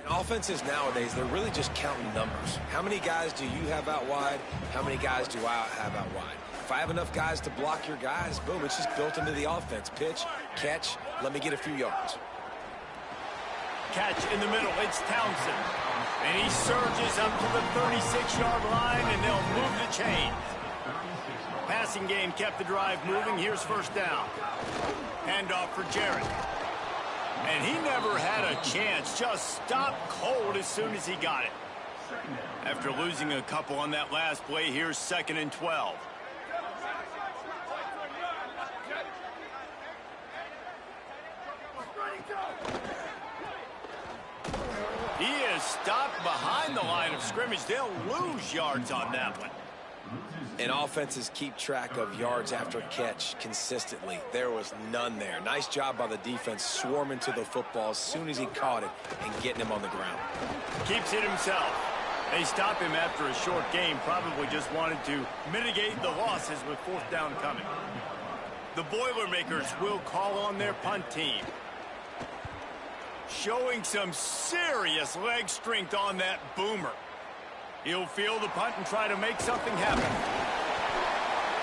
Offenses nowadays, they're really just counting numbers. How many guys do you have out wide? How many guys do I have out wide? If I have enough guys to block your guys, boom, it's just built into the offense. Pitch, catch, let me get a few yards. Catch in the middle, it's Townsend. And he surges up to the 36-yard line, and they'll move the chains. Passing game kept the drive moving. Here's first down. Handoff for Jarrett. And he never had a chance. Just stopped cold as soon as he got it. After losing a couple on that last play, here's 2nd and 12. He is stopped behind the line of scrimmage. They'll lose yards on that one. And offenses keep track of yards after catch consistently. There was none there. Nice job by the defense swarming to the football as soon as he caught it and getting him on the ground. Keeps it himself. They stop him after a short game. Probably just wanted to mitigate the losses with 4th down coming. The Boilermakers will call on their punt team. Showing some serious leg strength on that boomer. He'll field the punt and try to make something happen.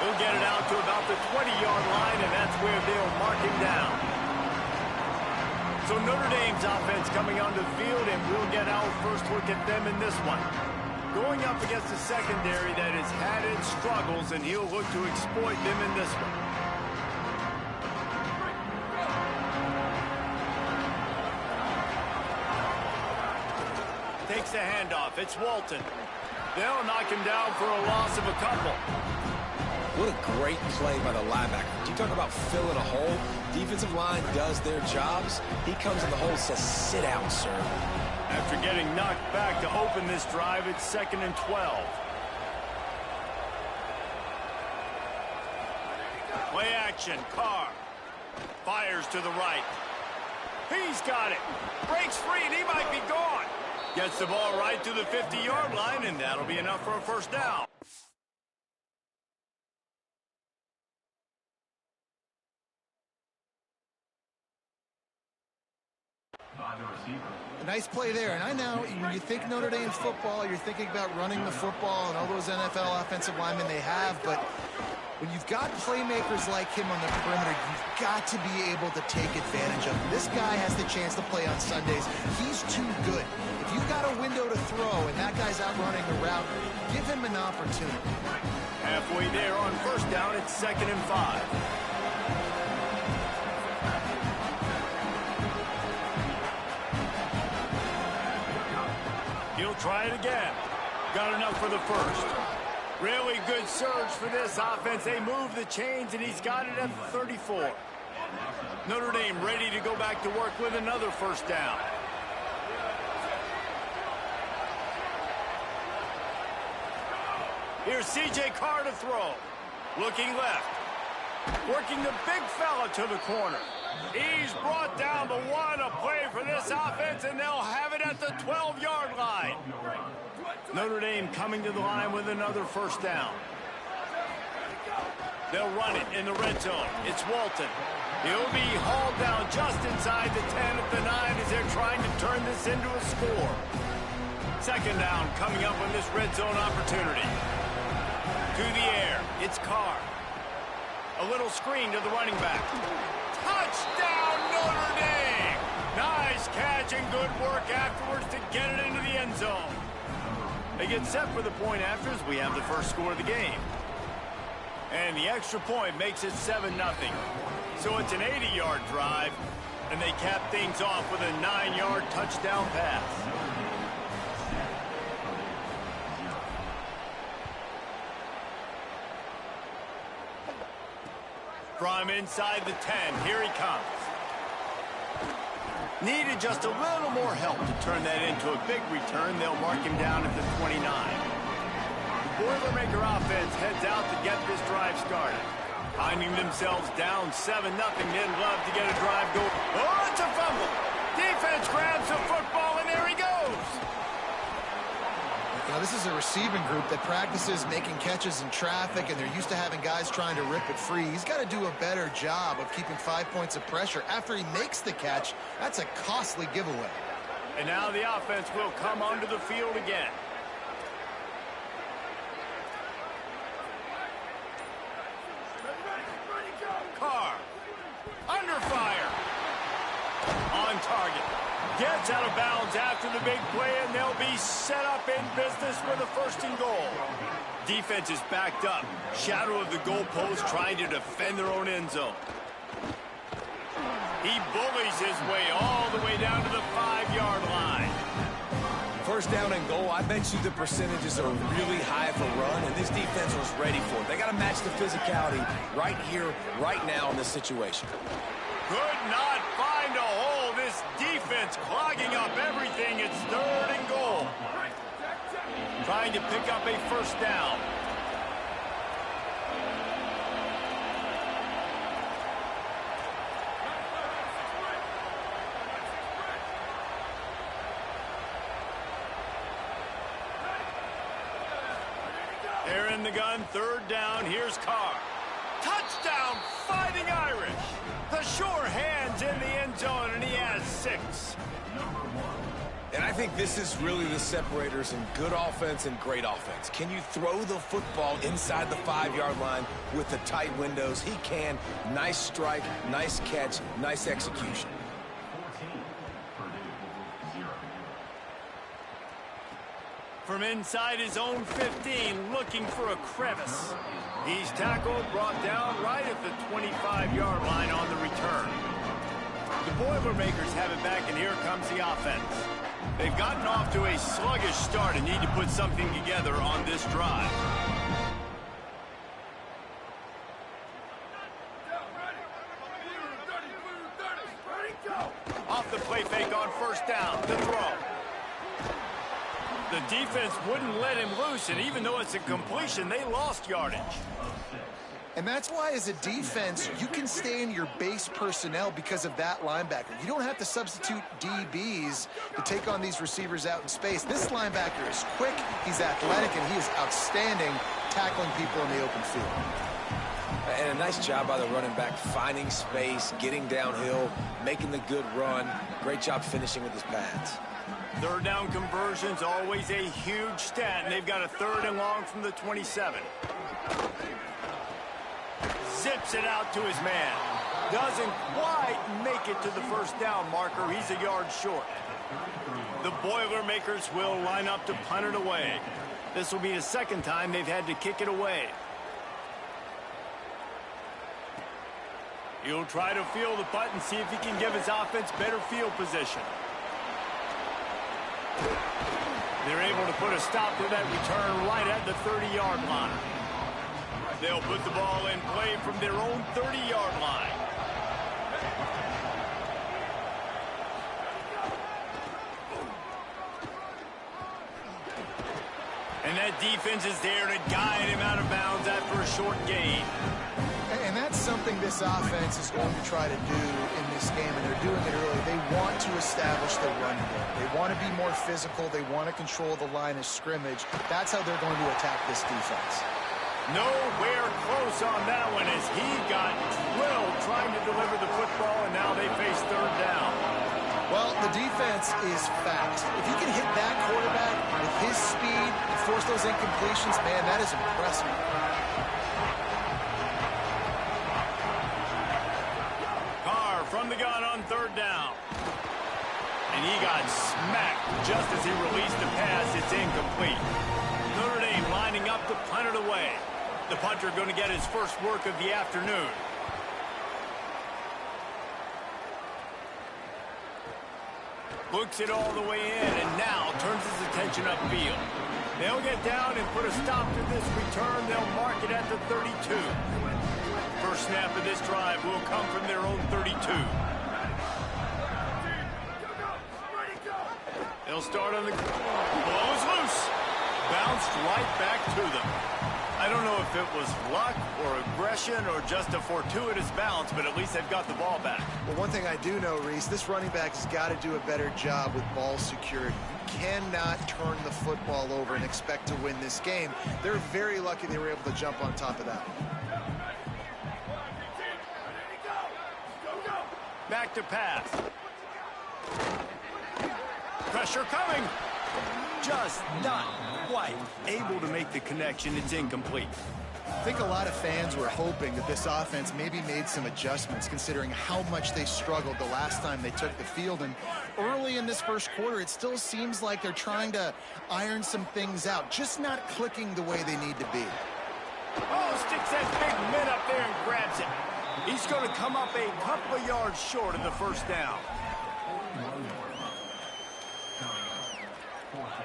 He'll get it out to about the 20-yard line, and that's where they'll mark him down. So Notre Dame's offense coming onto the field, and we'll get our first look at them in this one. Going up against a secondary that has had its struggles, and he'll look to exploit them in this one. Takes the handoff. It's Walton. They'll knock him down for a loss of a couple. What a great play by the linebacker. You talk about filling a hole. Defensive line does their jobs. He comes in the hole and says, sit down, sir. After getting knocked back to open this drive, it's 2nd and 12. Play action. Carr fires to the right. He's got it. Breaks free, and he might be gone. Gets the ball right to the 50-yard line, and that'll be enough for a first down. A nice play there. And I know when you think Notre Dame's football, you're thinking about running the football and all those NFL offensive linemen they have, but when you've got playmakers like him on the perimeter, you've got to be able to take advantage of him. This guy has the chance to play on Sundays. He's too good. If you've got a window to throw and that guy's out running the route, give him an opportunity. Halfway there on first down, it's 2nd and 5. He'll try it again. Got enough for the first. Really good surge for this offense. They move the chains, and he's got it at 34. Notre Dame ready to go back to work with another first down. Here's C.J. Carr to throw. Looking left. Working the big fella to the corner. He's brought down the one. A play for this offense, and they'll have it at the 12-yard line. Notre Dame coming to the line with another first down. They'll run it in the red zone. It's Walton. He'll be hauled down just inside the 10 at the 9 as they're trying to turn this into a score. 2nd down coming up on this red zone opportunity. To the air, it's Carr. A little screen to the running back. Touchdown, Notre Dame! Nice catch and good work afterwards to get it into the end zone. They get set for the point after as we have the first score of the game. And the extra point makes it 7-0. So it's an 80-yard drive, and they cap things off with a 9-yard touchdown pass. From inside the 10, here he comes. Needed just a little more help to turn that into a big return. They'll mark him down at the 29. The Boilermaker offense heads out to get this drive started. Finding themselves down 7-0, they'd love to get a drive going. Oh, it's a fumble. Defense grabs the football, and there he goes. Now, this is a receiving group that practices making catches in traffic, and they're used to having guys trying to rip it free. He's got to do a better job of keeping 5 points of pressure after he makes the catch. That's a costly giveaway. And now the offense will come onto the field again. Carr, under fire. On target. Gets out of bounds after the big play, and they'll be set up in business for the first and goal. Defense is backed up. Shadow of the goalpost trying to defend their own end zone. He bullies his way all the way down to the 5-yard line. First down and goal, I bet you the percentages are really high for run, and this defense was ready for it. They got to match the physicality right here, right now in this situation. Could not find a hole. This defense clogging up everything. It's third and goal. Trying to pick up a first down. They're in the gun, third down. Here's Carr. Touchdown, Fighting Irish. The sure hands in the end zone, and he has 6. And I think this is really the separators in good offense and great offense. Can you throw the football inside the 5-yard line with the tight windows? He can. Nice strike, nice catch, nice execution. From inside his own 15, looking for a crevice. He's tackled, brought down right at the 25-yard line on the return. The Boilermakers have it back, and here comes the offense. They've gotten off to a sluggish start and need to put something together on this drive. Off the play fake on first down, the throw. The defense wouldn't let him loose, and even though it's a completion, they lost yardage. And that's why, as a defense, you can stay in your base personnel because of that linebacker. You don't have to substitute DBs to take on these receivers out in space. This linebacker is quick, he's athletic, and he is outstanding tackling people in the open field. And a nice job by the running back, finding space, getting downhill, making the good run. Great job finishing with his pads. Third down conversion's always a huge stat, and they've got a third and long from the 27. Zips it out to his man. Doesn't quite make it to the first down marker. He's a yard short. The Boilermakers will line up to punt it away. This will be the second time they've had to kick it away. He'll try to field the punt and see if he can give his offense better field position. They're able to put a stop to that return right at the 30-yard line. They'll put the ball in play from their own 30-yard line. And that defense is there to guide him out of bounds after a short gain. And that's something this offense is going to try to do in this game, and they're doing it early. They want to establish the run game. They want to be more physical. They want to control the line of scrimmage. That's how they're going to attack this defense. Nowhere close on that one as he got drilled trying to deliver the football, and now they face third down. Well, the defense is fast. If you can hit that quarterback with his speed and force those incompletions, man, that is impressive. From the gun on third down. And he got smacked just as he released the pass. It's incomplete. Notre Dame lining up to punt it away. The punter going to get his first work of the afternoon. Looks it all the way in and now turns his attention upfield. They'll get down and put a stop to this return. They'll mark it at the 32. First snap of this drive will come from their own 32. They'll start on the... Ball is loose. Bounced right back to them. I don't know if it was luck or aggression or just a fortuitous bounce, but at least they've got the ball back. Well, one thing I do know, Reese, this running back has got to do a better job with ball security. You cannot turn the football over and expect to win this game. They're very lucky they were able to jump on top of that. Back to pass. Pressure coming. Just not quite able to make the connection. It's incomplete. I think a lot of fans were hoping that this offense maybe made some adjustments considering how much they struggled the last time they took the field. And early in this first quarter, it still seems like they're trying to iron some things out, just not clicking the way they need to be. Oh, sticks that big mid up there and grabs it. He's going to come up a couple of yards short of the first down.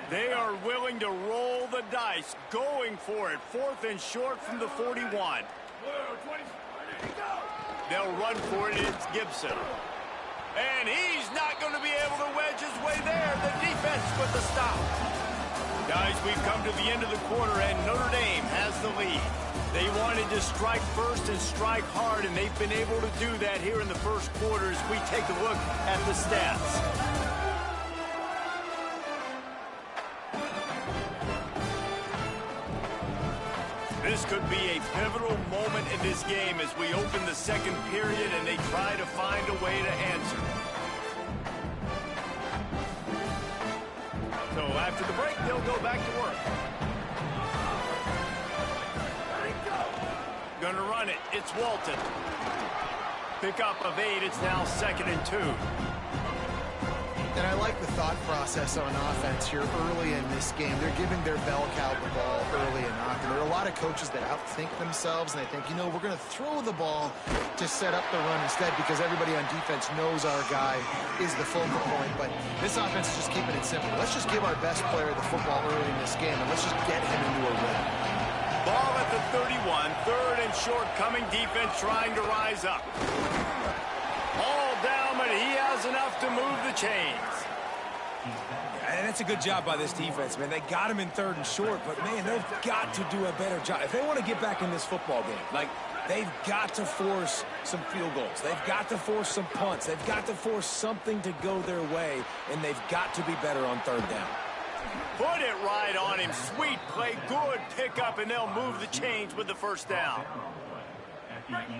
They are willing to roll the dice, going for it. 4th and short from the 41. They'll run for it. It's Gibson. And he's not going to be able to wedge his way there. The defense with the stop. Guys, we've come to the end of the quarter, and Notre Dame has the lead. They wanted to strike first and strike hard, and they've been able to do that here in the first quarter as we take a look at the stats. This could be a pivotal moment in this game as we open the second period and they try to find a way to answer. So after the break, they'll go back to work. Gonna run it. It's Walton. Pickup of 8. It's now 2nd and 2. And I like the thought process on offense here early in this game. They're giving their bell cow the ball early and often. There are a lot of coaches that outthink themselves, and they think, you know, we're going to throw the ball to set up the run instead because everybody on defense knows our guy is the focal point. But this offense is just keeping it simple. Let's just give our best player the football early in this game, and let's just get him into a rhythm. Ball at the 31, 3rd and short, coming defense trying to rise up. All down, but he has enough to move the chains. And that's a good job by this defense, man. They got him in 3rd and short, but, man, they've got to do a better job. If they want to get back in this football game, like, they've got to force some field goals. They've got to force some punts. They've got to force something to go their way, and they've got to be better on 3rd down. Put it right on him. Sweet play, good pickup, and they'll move the chains with the first down.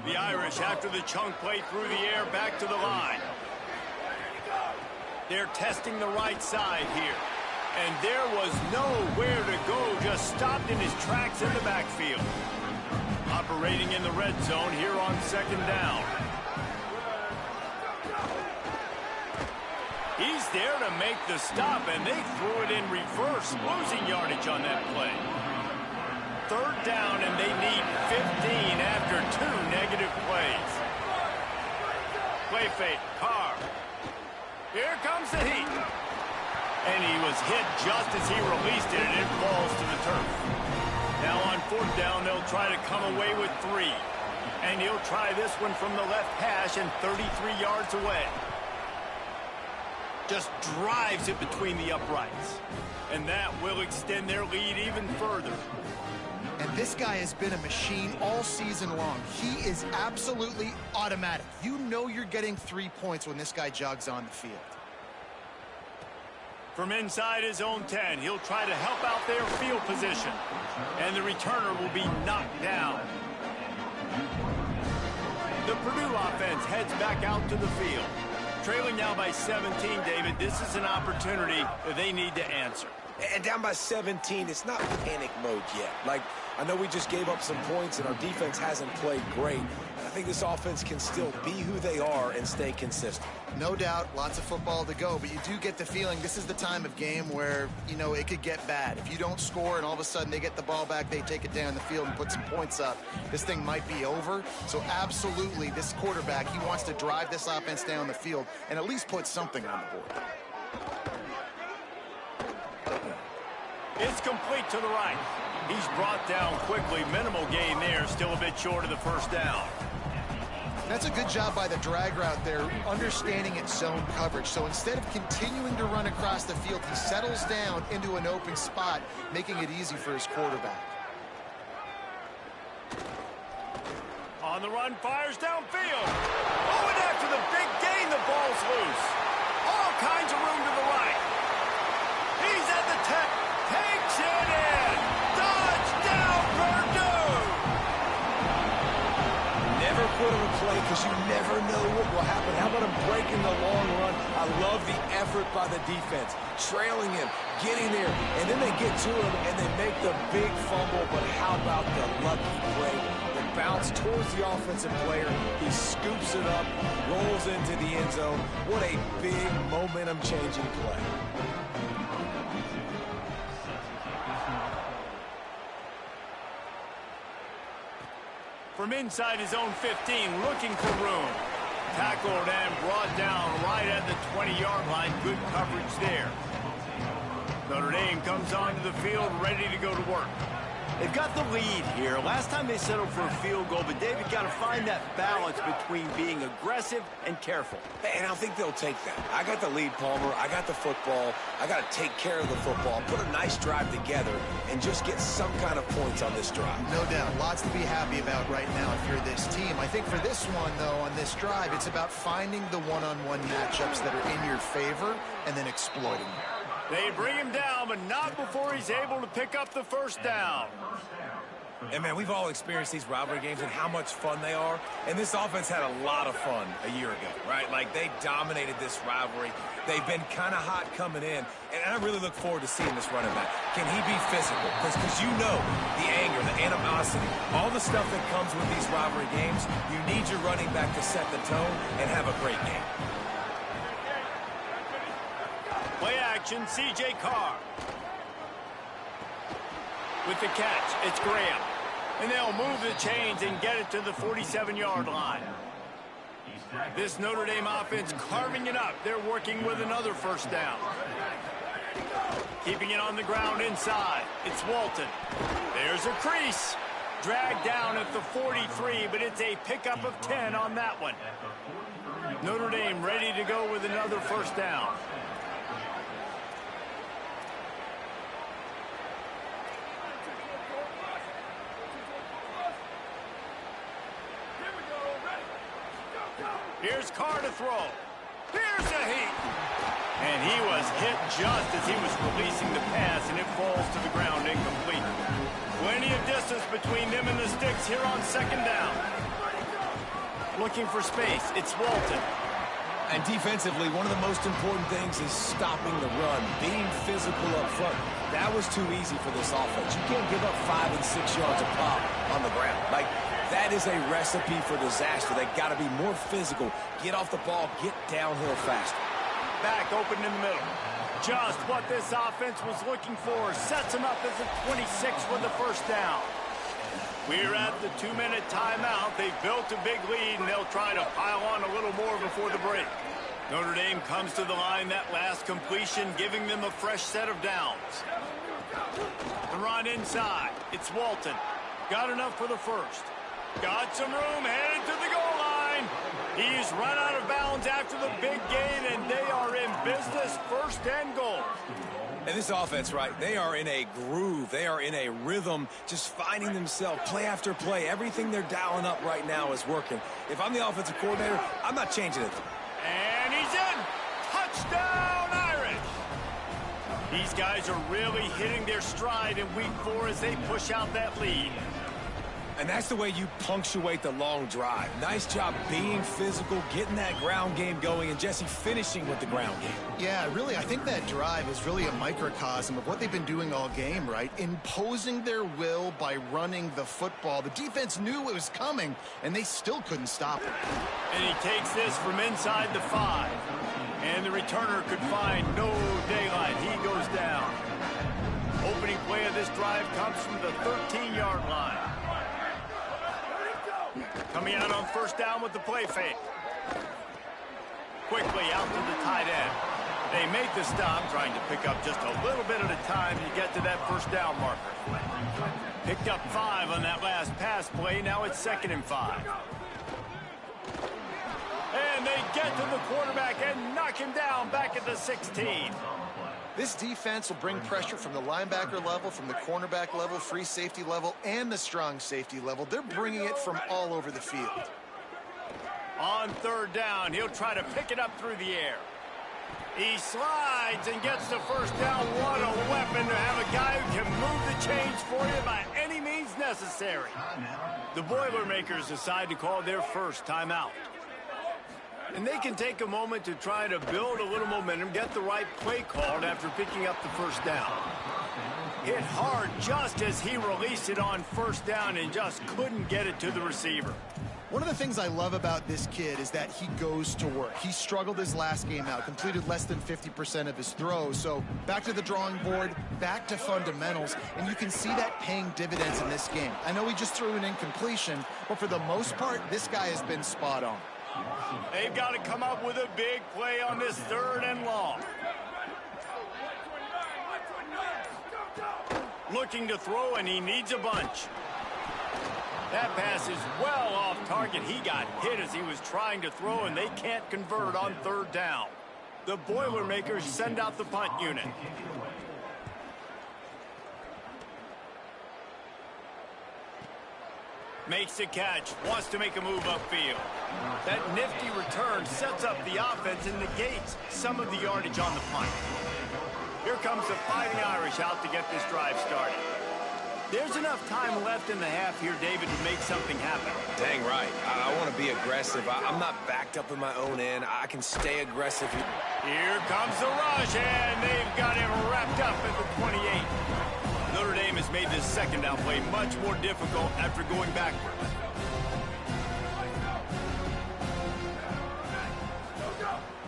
The Irish, after the chunk play through the air, back to the line. They're testing the right side here. And there was nowhere to go, just stopped in his tracks in the backfield. Operating in the red zone here on 2nd down. He's there to make the stop, and they threw it in reverse, losing yardage on that play. 3rd down, and they need 15 after 2 negative plays. Play fake, Carr. Here comes the heat. And he was hit just as he released it, and it falls to the turf. Now on 4th down, they'll try to come away with 3. And he'll try this one from the left hash and 33 yards away. Just drives it between the uprights. And that will extend their lead even further. And this guy has been a machine all season long. He is absolutely automatic. You know you're getting 3 points when this guy jogs on the field. From inside his own 10, he'll try to help out their field position. And the returner will be knocked down. The Purdue offense heads back out to the field. Trailing now by 17, David, this is an opportunity that they need to answer. And down by 17, it's not panic mode yet. Like, I know we just gave up some points and our defense hasn't played great. I think this offense can still be who they are and stay consistent. No doubt, lots of football to go, but you do get the feeling this is the time of game where, you know, it could get bad. If you don't score and all of a sudden they get the ball back, they take it down the field and put some points up, this thing might be over. So absolutely, this quarterback, he wants to drive this offense down the field and at least put something on the board. It's complete to the right. He's brought down quickly. Minimal gain there. Still a bit short of the first down. That's a good job by the drag route there, understanding its zone coverage. So instead of continuing to run across the field, he settles down into an open spot, making it easy for his quarterback. On the run, fires downfield. Oh, and after the big gain, the ball's loose. All kinds of room to the right. He's at the 10. Takes it in. Touchdown, Purdue. Never put on a play because you never know what will happen. How about him breaking the long run? I love the effort by the defense. Trailing him, getting there, and then they get to him, and they make the big fumble. But how about the lucky break? The bounce towards the offensive player. He scoops it up, rolls into the end zone. What a big momentum-changing play. From inside his own 15, looking for room. Tackled and brought down right at the 20-yard line. Good coverage there. Notre Dame comes onto the field ready to go to work. They've got the lead here. Last time they settled for a field goal, but David got to find that balance between being aggressive and careful. And I think they'll take that. I got the lead, Palmer. I got the football. I got to take care of the football, put a nice drive together, and just get some kind of points on this drive. No doubt. Lots to be happy about right now if you're this team. I think for this one, though, on this drive, it's about finding the one-on-one matchups that are in your favor and then exploiting them. They bring him down, but not before he's able to pick up the first down. And, man, we've all experienced these rivalry games and how much fun they are. And this offense had a lot of fun a year ago, right? Like, they dominated this rivalry. They've been kind of hot coming in. And I really look forward to seeing this running back. Can he be physical? Because you know the anger, the animosity, all the stuff that comes with these rivalry games, you need your running back to set the tone and have a great game. Play action, C.J. Carr. With the catch, it's Graham. And they'll move the chains and get it to the 47-yard line. This Notre Dame offense carving it up. They're working with another first down. Keeping it on the ground inside. It's Walton. There's a crease. Dragged down at the 43, but it's a pickup of 10 on that one. Notre Dame ready to go with another first down. Here's Carr to throw. Here's a heat. And he was hit just as he was releasing the pass, and it falls to the ground incomplete. Plenty of distance between them and the sticks here on second down. Looking for space. It's Walton. And defensively, one of the most important things is stopping the run, being physical up front. That was too easy for this offense. You can't give up 5 and 6 yards a pop on the ground. Like, that is a recipe for disaster. They got to be more physical. Get off the ball, get downhill faster. Back open in the middle. Just what this offense was looking for. Sets him up as a 26 with the first down. We're at the 2-minute timeout. They've built a big lead, and they'll try to pile on a little more before the break. Notre Dame comes to the line. That last completion giving them a fresh set of downs. The run inside. It's Walton. Got enough for the first. Got some room, headed to the goal line. He's run out of bounds after the big gain, and they are in business, first and goal. And this offense, right, they are in a groove. They are in a rhythm, just finding themselves play after play. Everything they're dialing up right now is working. If I'm the offensive coordinator, I'm not changing it. And he's in. Touchdown, Irish. These guys are really hitting their stride in week 4 as they push out that lead. And that's the way you punctuate the long drive. Nice job being physical, getting that ground game going, and Jesse finishing with the ground game. Yeah, really, I think that drive is really a microcosm of what they've been doing all game, right? Imposing their will by running the football. The defense knew it was coming, and they still couldn't stop it. And he takes this from inside the 5. And the returner could find no daylight. He goes down. Opening play of this drive comes from the 13-yard line. Coming out on first down with the play fake. Quickly out to the tight end. They make the stop, trying to pick up just a little bit at a time to get to that first down marker. Picked up 5 on that last pass play. Now it's 2nd and 5. And they get to the quarterback and knock him down back at the 16. This defense will bring pressure from the linebacker level, from the cornerback level, free safety level, and the strong safety level. They're bringing it from all over the field. On third down, he'll try to pick it up through the air. He slides and gets the first down. What a weapon to have a guy who can move the chains for you by any means necessary. necessary. The Boilermakers decide to call their first timeout. And they can take a moment to try to build a little momentum, get the right play called after picking up the first down. Hit hard just as he released it on first down and just couldn't get it to the receiver. One of the things I love about this kid is that he goes to work. He struggled his last game out, completed less than 50% of his throws. So back to the drawing board, back to fundamentals, and you can see that paying dividends in this game. I know he just threw an incompletion, but for the most part, this guy has been spot on. They've got to come up with a big play on this 3rd and long. Looking to throw, and he needs a bunch. That pass is well off target. He got hit as he was trying to throw, and they can't convert on 3rd down. The Boilermakers send out the punt unit. Makes the catch, wants to make a move upfield. That nifty return sets up the offense and negates some of the yardage on the punt. Here comes the Fighting Irish out to get this drive started. There's enough time left in the half here, David, to make something happen. Dang right. I want to be aggressive. I'm not backed up in my own end. I can stay aggressive. Here comes the rush, and they've got him wrapped up at the 28. Notre Dame has made this second down play much more difficult after going backwards.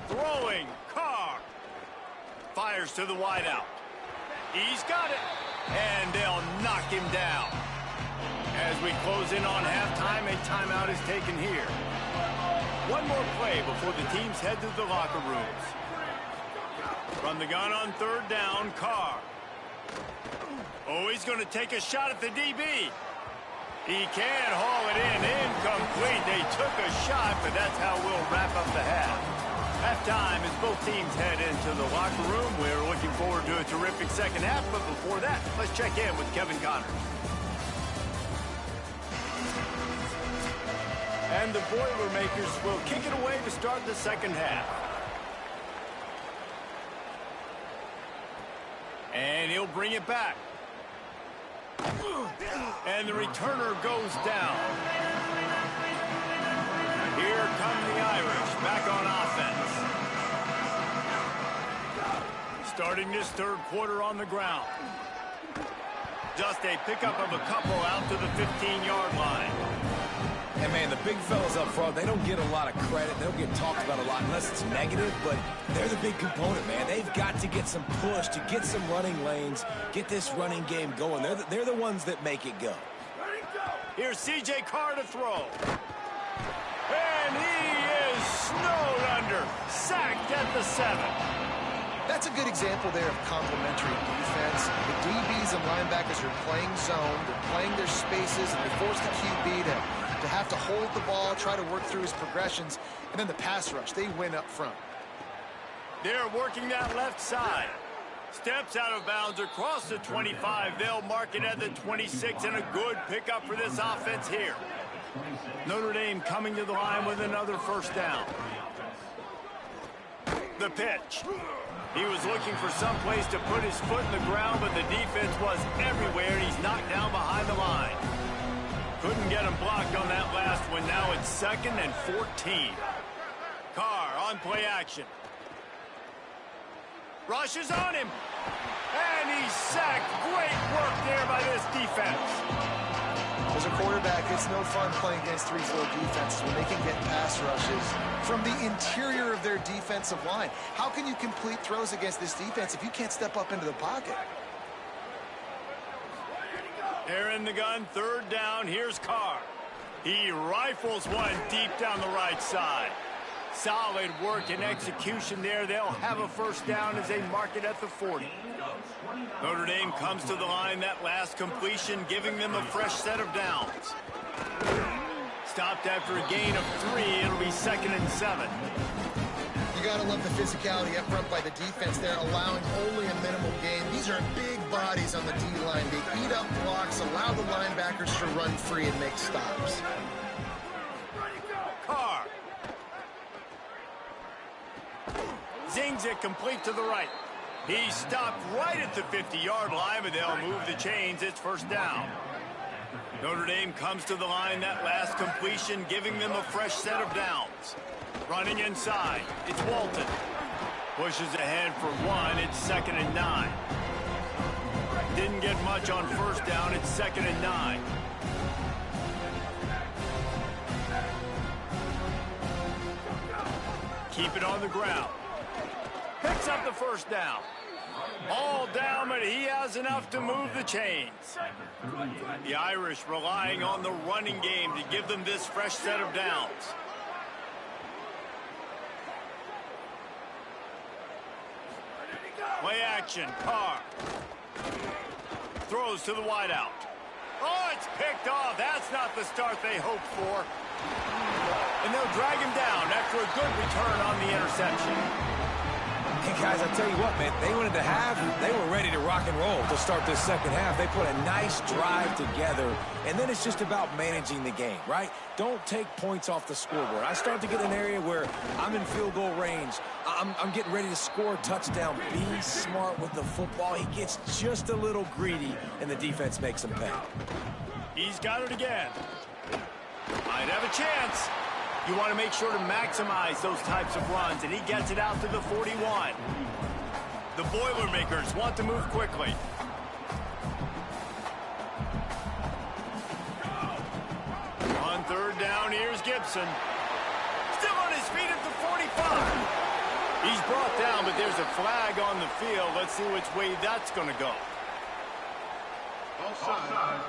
Throwing, Carr. Fires to the wideout. He's got it. And they'll knock him down. As we close in on halftime, a timeout is taken here. One more play before the teams head to the locker rooms. From the gun on 3rd down, Carr. Oh, he's going to take a shot at the DB. He can't haul it in. Incomplete. They took a shot, but that's how we'll wrap up the half. Halftime as both teams head into the locker room. We're looking forward to a terrific second half, but before that, let's check in with Kevin Connors. And the Boilermakers will kick it away to start the second half. And he'll bring it back. And the returner goes down. Here come the Irish back on offense. Starting this 3rd quarter on the ground. Just a pickup of a couple out to the 15-yard line. And, man, the big fellas up front, they don't get a lot of credit. They don't get talked about a lot unless it's negative, but they're the big component, man. They've got to get some push to get some running lanes, get this running game going. They're the ones that make it go. Here's C.J. Carr to throw. And he is snowed under, sacked at the 7. That's a good example there of complementary defense. The DBs and linebackers are playing zone, they're playing their spaces, and they force the QB to have to hold the ball, try to work through his progressions, and then the pass rush, they win up front. They're working that left side. Steps out of bounds across the 25. They'll mark it at the 26, and a good pickup for this offense here. Notre Dame coming to the line with another first down. The pitch. He was looking for some place to put his foot in the ground, but the defense was everywhere, and he's knocked down behind the line. Couldn't get him blocked on that last one. Now it's 2nd and 14. Carr on play action. Rushes on him. And he's sacked. Great work there by this defense. As a quarterback, it's no fun playing against 3-4 defenses when they can get pass rushes from the interior of their defensive line. How can you complete throws against this defense if you can't step up into the pocket? They're in the gun, 3rd down. Here's Carr. He rifles one deep down the right side. Solid work and execution there. They'll have a first down as they mark it at the 40. Notre Dame comes to the line. That last completion giving them a fresh set of downs. Stopped after a gain of 3. It'll be 2nd and 7. You got to love the physicality up front by the defense there, allowing only a minimal gain. These are big bodies on the D-line. They eat up blocks, allow the linebackers to run free and make stops. Carr. Zings it complete to the right. He stopped right at the 50-yard line, but they'll move the chains. It's first down. Notre Dame comes to the line that last completion, giving them a fresh set of downs. Running inside, it's Walton. Pushes ahead for one, it's 2nd and 9. Didn't get much on first down, it's 2nd and 9. Keep it on the ground. Picks up the first down. All down, but he has enough to move the chains. The Irish relying on the running game to give them this fresh set of downs. Play action, Carr. Throws to the wideout. Oh, it's picked off. That's not the start they hoped for. And they'll drag him down after a good return on the interception. Hey, guys, I tell you what, man, they wanted to have, they were ready to rock and roll to start this second half. They put a nice drive together, and then it's just about managing the game, right? Don't take points off the scoreboard. I start to get an area where I'm in field goal range. I'm getting ready to score a touchdown. Be smart with the football. He gets just a little greedy, and the defense makes him pay. He's got it again. Might have a chance. You want to make sure to maximize those types of runs, and he gets it out to the 41. The Boilermakers want to move quickly. On 3rd down, here's Gibson. Still on his feet at the 45. He's brought down, but there's a flag on the field. Let's see which way that's going to go. Offside.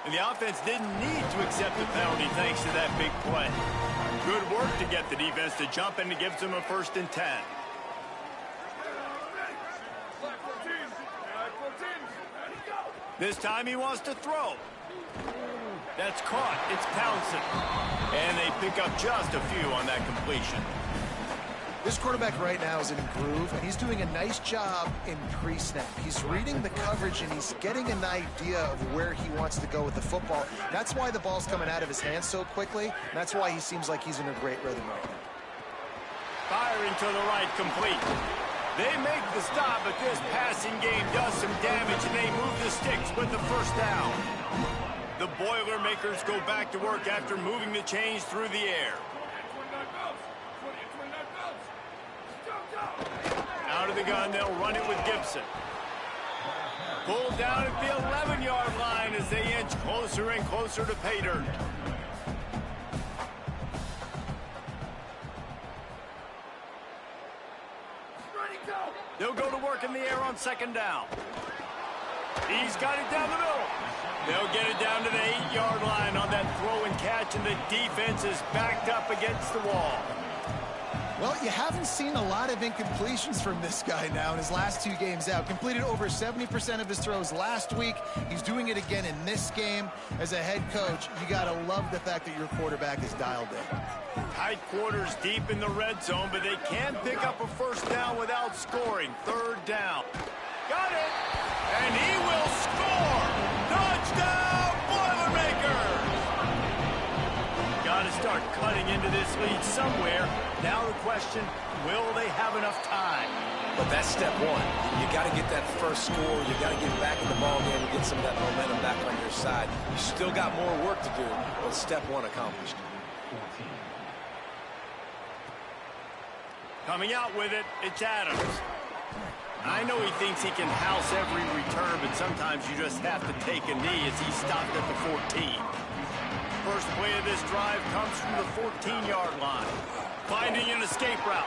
And the offense didn't need to accept the penalty thanks to that big play. Good work to get the defense to jump in and gives them a 1st and 10. This time he wants to throw. That's caught. It's Townsend. And they pick up just a few on that completion. This quarterback right now is in a groove, and he's doing a nice job in pre-snap. He's reading the coverage, and he's getting an idea of where he wants to go with the football. That's why the ball's coming out of his hands so quickly, and that's why he seems like he's in a great rhythm right now. Firing to the right, complete. They make the stop, but this passing game does some damage, and they move the sticks with the 1st down. The Boilermakers go back to work after moving the chains through the air. Out of the gun, they'll run it with Gibson. Pulled down at the 11-yard line as they inch closer and closer to pay dirt. They'll go to work in the air on 2nd down. He's got it down the middle. They'll get it down to the 8-yard line on that throw and catch, and the defense is backed up against the wall. Well, you haven't seen a lot of incompletions from this guy now in his last 2 games out. Completed over 70% of his throws last week. He's doing it again in this game. As a head coach, you got to love the fact that your quarterback is dialed in. Tight quarters deep in the red zone, but they can pick up a 1st down without scoring. 3rd down. Got it! And he will score! Touchdown, Boilermakers! Got to start cutting into this lead somewhere. Now the question, will they have enough time? But that's step one. You got to get that first score. You got to get back in the ball game and get some of that momentum back on your side. You still got more work to do, but step one accomplished. Coming out with it, it's Adams. I know he thinks he can house every return, but sometimes you just have to take a knee as he stopped at the 14. First play of this drive comes from the 14-yard line. Finding an escape route.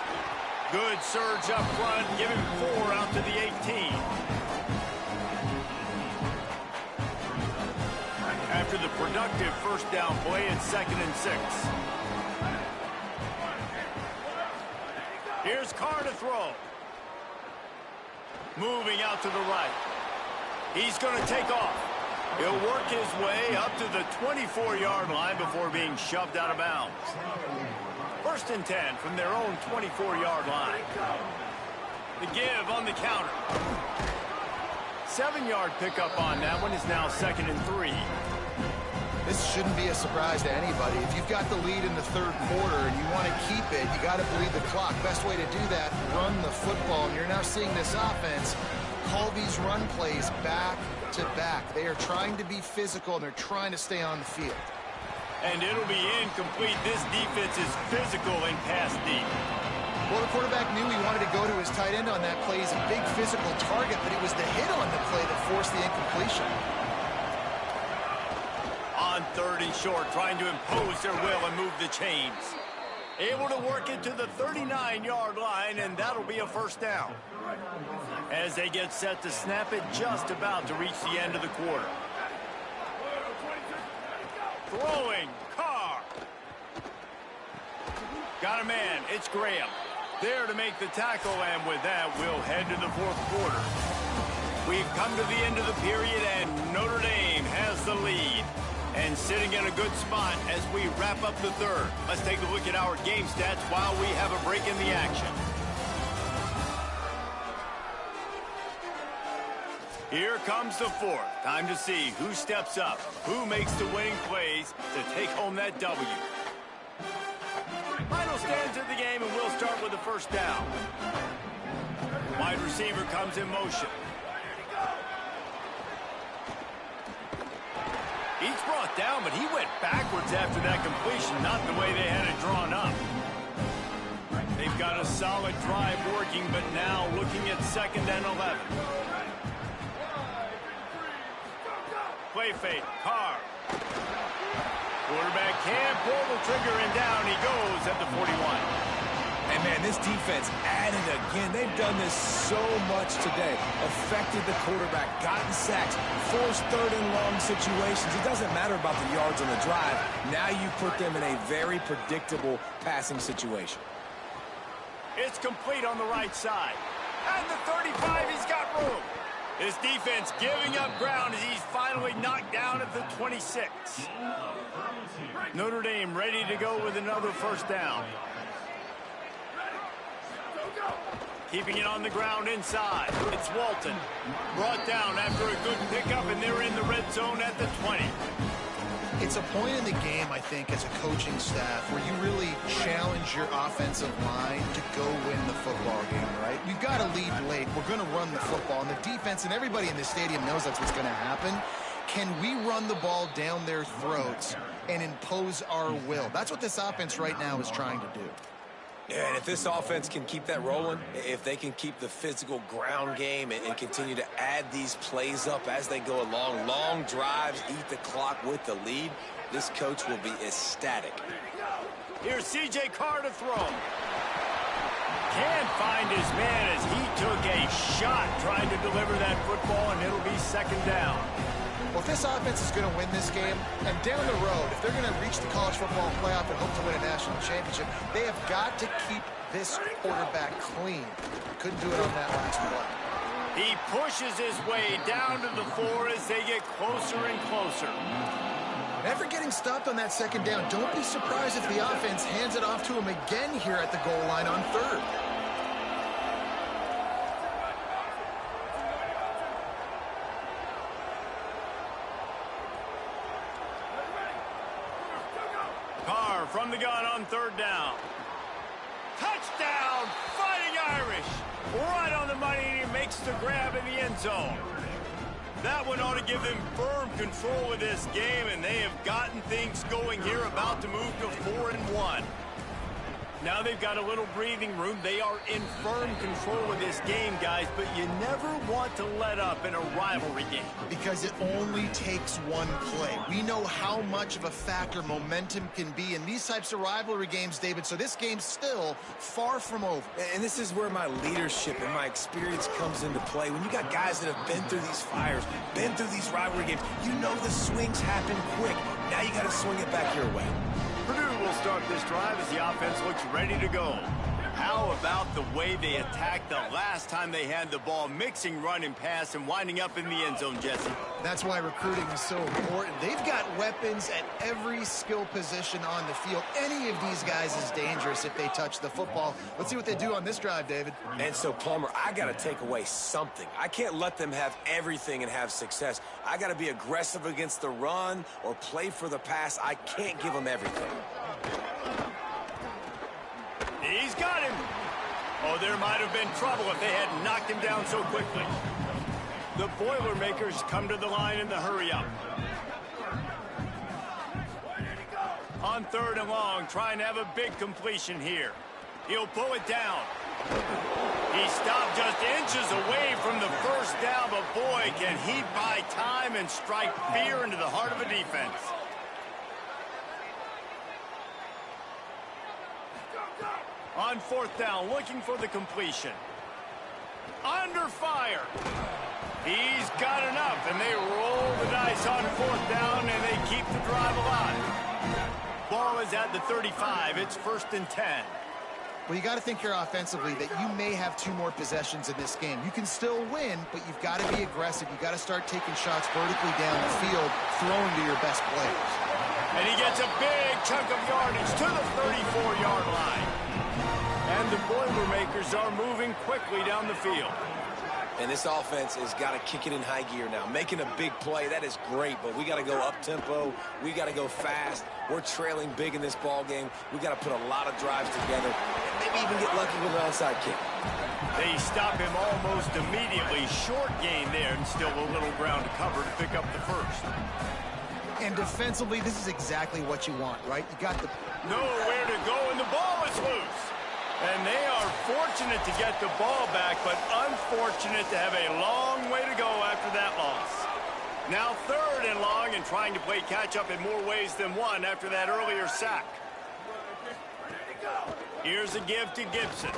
Good surge up front, giving 4 out to the 18. After the productive 1st down play, it's 2nd and 6. Here's Carr to throw. Moving out to the right. He's going to take off. He'll work his way up to the 24-yard line before being shoved out of bounds. 1st and 10 from their own 24-yard line. The give on the counter. 7-yard pickup on that one is now 2nd and 3. This shouldn't be a surprise to anybody. If you've got the lead in the 3rd quarter and you want to keep it, you got to bleed the clock. Best way to do that, run the football. And you're now seeing this offense call these run plays back to back. They are trying to be physical, and they're trying to stay on the field. And it'll be incomplete. This defense is physical and pass deep. Well, the quarterback knew he wanted to go to his tight end on that play. He's a big physical target, but it was the hit on the play that forced the incompletion. On 3rd and short, trying to impose their will and move the chains. Able to work it to the 39-yard line, and that'll be a first down. As they get set to snap it, just about to reach the end of the quarter. Throwing, Carr. Got a man, it's Graham. There to make the tackle, and with that, we'll head to the 4th quarter. We've come to the end of the period, and Notre Dame has the lead. And sitting in a good spot as we wrap up the 3rd. Let's take a look at our game stats while we have a break in the action. Here comes the 4th. Time to see who steps up, who makes the winning plays to take home that W. Final stands of the game, and we'll start with the first down. Wide receiver comes in motion. He's brought down, but he went backwards after that completion, not the way they had it drawn up. They've got a solid drive working, but now looking at 2nd and 11. Play fake, Carr. Quarterback can't pull the trigger, and down he goes at the 41. And, man, this defense added again. They've done this so much today. Affected the quarterback, gotten sacks, forced 3rd and long situations. It doesn't matter about the yards on the drive. Now you put them in a very predictable passing situation. It's complete on the right side. And the 35, he's got room. This defense giving up ground as he's finally knocked down at the 26. Notre Dame ready to go with another first down. Keeping it on the ground inside. It's Walton. Brought down after a good pickup, and they're in the red zone at the 20. It's a point in the game, I think, as a coaching staff, where you really challenge your offensive line to go win the football game, right? We've got to lead late. We're going to run the football, and the defense and everybody in the stadium knows that's what's going to happen. Can we run the ball down their throats and impose our will? That's what this offense right now is trying to do. Yeah, and if this offense can keep that rolling, if they can keep the physical ground game and continue to add these plays up as they go along, long drives, eat the clock with the lead, this coach will be ecstatic. Here's C.J. Carr to throw. Can't find his man as he took a shot trying to deliver that football, and it'll be 2nd down. Well, if this offense is going to win this game, and down the road, if they're going to reach the college football playoff and hope to win a national championship, they have got to keep this quarterback clean. Couldn't do it on that last play. He pushes his way down to the 4 as they get closer and closer. Never getting stopped on that 2nd down. Don't be surprised if the offense hands it off to him again here at the goal line on 3rd. From the gun on 3rd down. Touchdown, Fighting Irish. Right on the money, and he makes the grab in the end zone. That one ought to give them firm control of this game, and they have gotten things going here, about to move to 4-1. Now they've got a little breathing room. They are in firm control of this game, guys, but you never want to let up in a rivalry game. Because it only takes one play. We know how much of a factor momentum can be in these types of rivalry games, David, so this game's still far from over. And this is where my leadership and my experience comes into play. When you got guys that have been through these fires, been through these rivalry games, you know the swings happen quick. Now you got to swing it back your way. Purdue will start this drive as the offense looks ready to go. How about the way they attacked the last time they had the ball, mixing run and pass and winding up in the end zone, Jesse? That's why recruiting is so important. They've got weapons at every skill position on the field. Any of these guys is dangerous if they touch the football. Let's see what they do on this drive, David. And so, Plummer, I got to take away something. I can't let them have everything and have success. I got to be aggressive against the run or play for the pass. I can't give them everything. He's got him. Oh, there might have been trouble if they had knocked him down so quickly. The Boilermakers come to the line in the hurry-up. On 3rd and long, trying to have a big completion here. He'll pull it down. He stopped just inches away from the first down, but boy, can he buy time and strike fear into the heart of a defense. On 4th down, looking for the completion. Under fire. He's got enough, and they roll the dice on 4th down, and they keep the drive alive. Ball is at the 35. It's 1st and 10. Well, you got to think here offensively that you may have 2 more possessions in this game. You can still win, but you've got to be aggressive. You've got to start taking shots vertically down the field, throwing to your best players. And he gets a big chunk of yardage to the 34-yard line. And the Boilermakers are moving quickly down the field. And this offense has got to kick it in high gear now. Making a big play, that is great, but we got to go up-tempo. We got to go fast. We're trailing big in this ball game. We got to put a lot of drives together and maybe even get lucky with an onside kick. They stop him almost immediately. Short gain there, and still a little ground to cover to pick up the first. And defensively, this is exactly what you want, right? You got the... Nowhere to go, and the ball is loose. And they are fortunate to get the ball back, but unfortunate to have a long way to go after that loss. Now 3rd and long, and trying to play catch-up in more ways than one after that earlier sack. Here's a give to Gibson.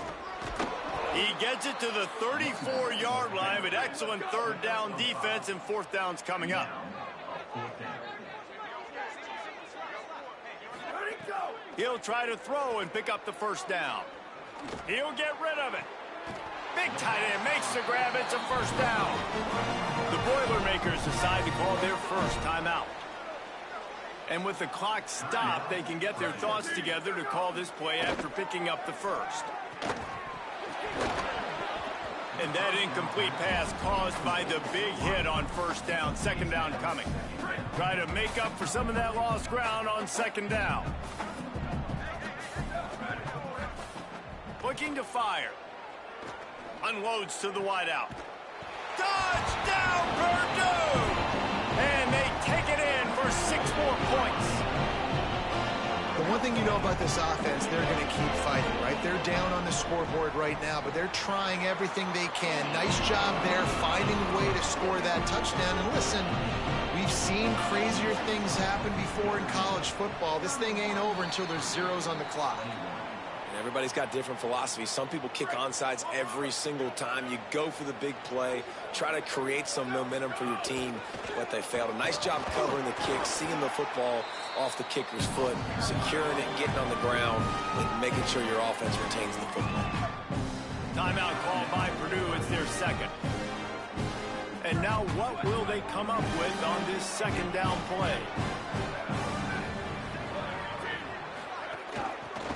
He gets it to the 34-yard line, but excellent 3rd down defense, and 4th down's coming up. He'll try to throw and pick up the 1st down. He'll get rid of it. Big tight end makes the grab. It's a 1st down. The Boilermakers decide to call their first timeout. And with the clock stopped, they can get their thoughts together to call this play after picking up the first. And that incomplete pass caused by the big hit on 1st down. 2nd down coming. Try to make up for some of that lost ground on 2nd down. Looking to fire. Unloads to the wideout. Touchdown, Purdue! And they take it in for 6 more points. The one thing you know about this offense, they're going to keep fighting, right? They're down on the scoreboard right now, but they're trying everything they can. Nice job there, finding a way to score that touchdown. And listen, we've seen crazier things happen before in college football. This thing ain't over until there's zeros on the clock. Everybody's got different philosophies. Some people kick onside every single time. You go for the big play, try to create some momentum for your team, but they failed. A nice job covering the kick, seeing the football off the kicker's foot, securing it, getting on the ground, and making sure your offense retains the football. Timeout called by Purdue. It's their 2nd. And now what will they come up with on this 2nd down play?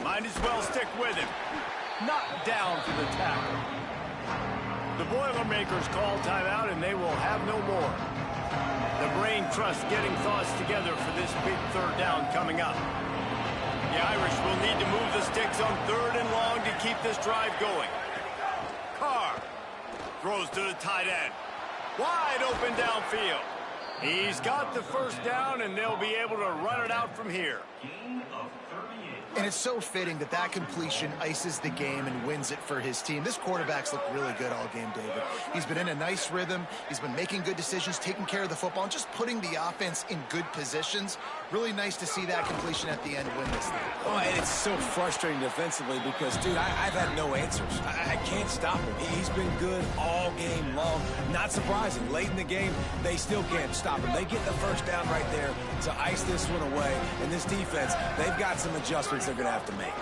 Might as well stick with him. Knocked down for the tackle. The Boilermakers call timeout, and they will have no more. The brain trust getting thoughts together for this big 3rd down coming up. The Irish will need to move the sticks on 3rd and long to keep this drive going. Carr throws to the tight end. Wide open downfield. He's got the 1st down, and they'll be able to run it out from here. And it's so fitting that that completion ices the game and wins it for his team. This quarterback's looked really good all game, David. He's been in a nice rhythm. He's been making good decisions, taking care of the football, and just putting the offense in good positions. Really nice to see that completion at the end win this thing. Oh, and it's so frustrating defensively because, dude, I've had no answers. I can't stop him. He's been good all game long. Not surprising. Late in the game, they still can't stop him. They get the 1st down right there to ice this one away. And this defense, they've got some adjustments they're going to have to make.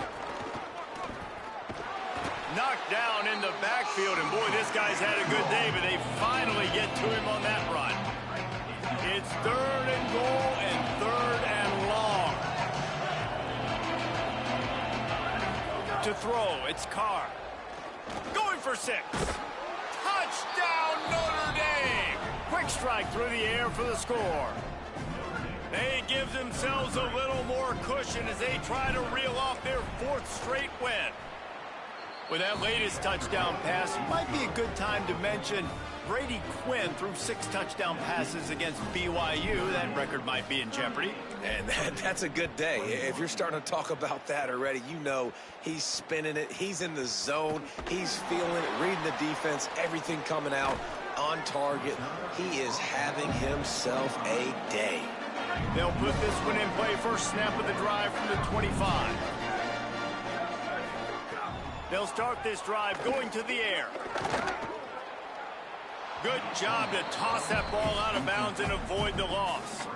Knocked down in the backfield, and boy, this guy's had a good day, but they finally get to him on that run. It's 3rd and goal and 3rd and long. To throw, it's Carr. Going for 6. Touchdown, Notre Dame! Quick strike through the air for the score. They give themselves a little more cushion as they try to reel off their 4th straight win. With that latest touchdown pass, might be a good time to mention Brady Quinn threw 6 touchdown passes against BYU. That record might be in jeopardy. And that's a good day. If you're starting to talk about that already, you know he's spinning it. He's in the zone. He's feeling it, reading the defense, everything coming out on target. He is having himself a day. They'll put this one in play. First snap of the drive from the 25. They'll start this drive going to the air. Good job to toss that ball out of bounds and avoid the loss.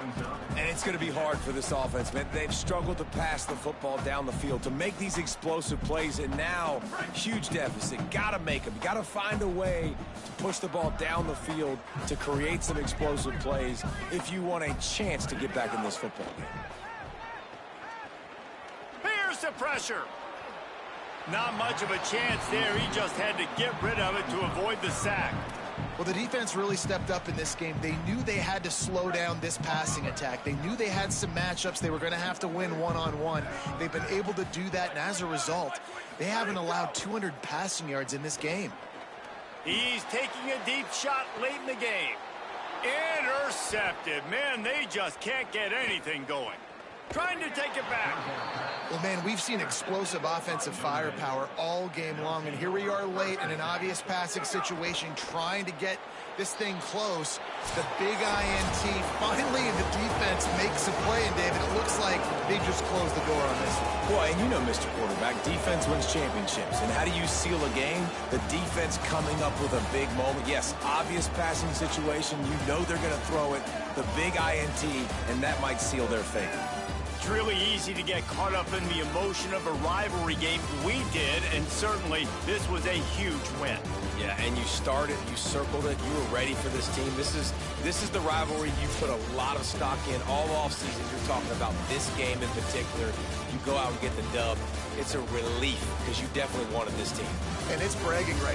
And it's going to be hard for this offense, man. They've struggled to pass the football down the field to make these explosive plays, and now huge deficit. Got to make them. Got to find a way to push the ball down the field to create some explosive plays if you want a chance to get back in this football game. Here's the pressure. Not much of a chance there. He just had to get rid of it to avoid the sack. Well, the defense really stepped up in this game. They knew they had to slow down this passing attack. They knew they had some matchups they were going to have to win one-on-one. They've been able to do that, and as a result, they haven't allowed 200 passing yards in this game. He's taking a deep shot late in the game. Intercepted. Man, they just can't get anything going. Trying to take it back. Well, man, we've seen explosive offensive firepower all game long, and here we are late in an obvious passing situation trying to get this thing close. The big INT finally, and the defense makes a play, and David, it looks like they just closed the door on this one. Boy, and you know, Mr. Quarterback, defense wins championships. And how do you seal a game? The defense coming up with a big moment. Yes, obvious passing situation. You know they're going to throw it. The big INT, and that might seal their fate. It's really easy to get caught up in the emotion of a rivalry game. We did, and certainly this was a huge win. Yeah, and you started, you circled it, you were ready for this team. This is the rivalry you put a lot of stock in all offseason. You're talking about this game in particular. You go out and get the dub. It's a relief because you definitely wanted this team. And it's bragging right